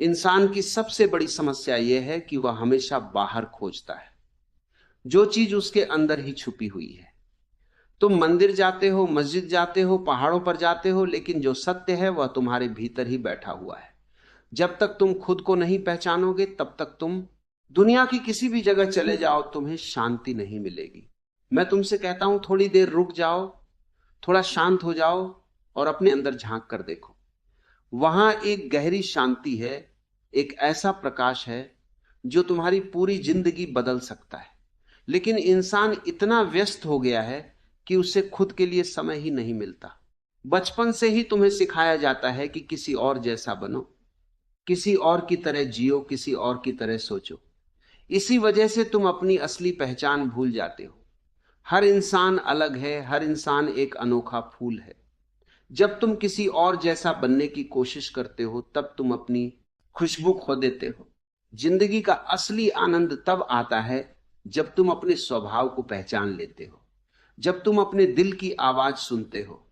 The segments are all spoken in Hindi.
इंसान की सबसे बड़ी समस्या यह है कि वह हमेशा बाहर खोजता है, जो चीज उसके अंदर ही छुपी हुई है। तुम मंदिर जाते हो, मस्जिद जाते हो, पहाड़ों पर जाते हो, लेकिन जो सत्य है वह तुम्हारे भीतर ही बैठा हुआ है। जब तक तुम खुद को नहीं पहचानोगे तब तक तुम दुनिया की किसी भी जगह चले जाओ, तुम्हें शांति नहीं मिलेगी। मैं तुमसे कहता हूं, थोड़ी देर रुक जाओ, थोड़ा शांत हो जाओ और अपने अंदर झांक कर देखो। वहां एक गहरी शांति है, एक ऐसा प्रकाश है जो तुम्हारी पूरी जिंदगी बदल सकता है। लेकिन इंसान इतना व्यस्त हो गया है कि उसे खुद के लिए समय ही नहीं मिलता। बचपन से ही तुम्हें सिखाया जाता है कि किसी और जैसा बनो, किसी और की तरह जियो, किसी और की तरह सोचो। इसी वजह से तुम अपनी असली पहचान भूल जाते हो। हर इंसान अलग है, हर इंसान एक अनोखा फूल है। जब तुम किसी और जैसा बनने की कोशिश करते हो तब तुम अपनी खुशबू खो देते हो। जिंदगी का असली आनंद तब आता है जब तुम अपने स्वभाव को पहचान लेते हो, जब तुम अपने दिल की आवाज सुनते हो।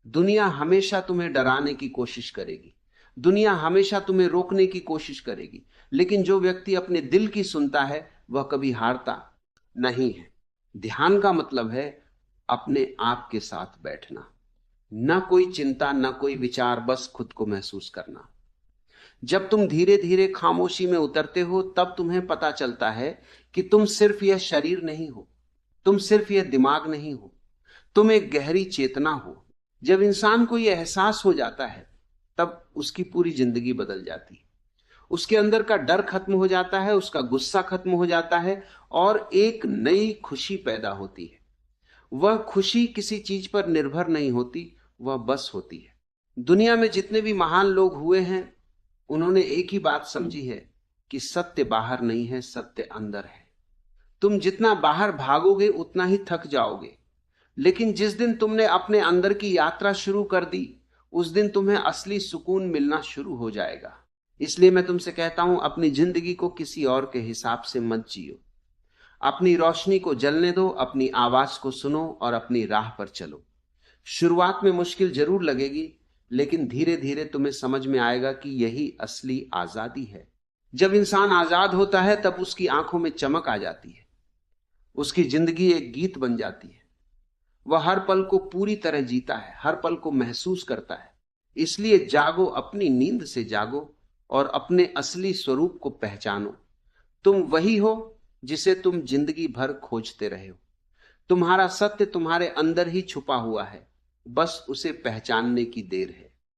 दुनिया हमेशा तुम्हें डराने की कोशिश करेगी, दुनिया हमेशा तुम्हें रोकने की कोशिश करेगी, लेकिन जो व्यक्ति अपने दिल की सुनता है वह कभी हारता नहीं है। ध्यान का मतलब है अपने आप के साथ बैठना, ना कोई चिंता, ना कोई विचार, बस खुद को महसूस करना। जब तुम धीरे धीरे खामोशी में उतरते हो तब तुम्हें पता चलता है कि तुम सिर्फ यह शरीर नहीं हो, तुम सिर्फ यह दिमाग नहीं हो, तुम एक गहरी चेतना हो। जब इंसान को यह एहसास हो जाता है तब उसकी पूरी जिंदगी बदल जाती है। उसके अंदर का डर खत्म हो जाता है, उसका गुस्सा खत्म हो जाता है और एक नई खुशी पैदा होती है। वह खुशी किसी चीज पर निर्भर नहीं होती, वह बस होती है। दुनिया में जितने भी महान लोग हुए हैं उन्होंने एक ही बात समझी है कि सत्य बाहर नहीं है, सत्य अंदर है। तुम जितना बाहर भागोगे उतना ही थक जाओगे, लेकिन जिस दिन तुमने अपने अंदर की यात्रा शुरू कर दी उस दिन तुम्हें असली सुकून मिलना शुरू हो जाएगा। इसलिए मैं तुमसे कहता हूं, अपनी जिंदगी को किसी और के हिसाब से मत जियो। अपनी रोशनी को जलने दो, अपनी आवाज को सुनो और अपनी राह पर चलो। शुरुआत में मुश्किल जरूर लगेगी, लेकिन धीरे धीरे तुम्हें समझ में आएगा कि यही असली आजादी है। जब इंसान आजाद होता है तब उसकी आंखों में चमक आ जाती है, उसकी जिंदगी एक गीत बन जाती है। वह हर पल को पूरी तरह जीता है, हर पल को महसूस करता है। इसलिए जागो, अपनी नींद से जागो और अपने असली स्वरूप को पहचानो। तुम वही हो जिसे तुम जिंदगी भर खोजते रहे हो। तुम्हारा सत्य तुम्हारे अंदर ही छुपा हुआ है, बस उसे पहचानने की देर है।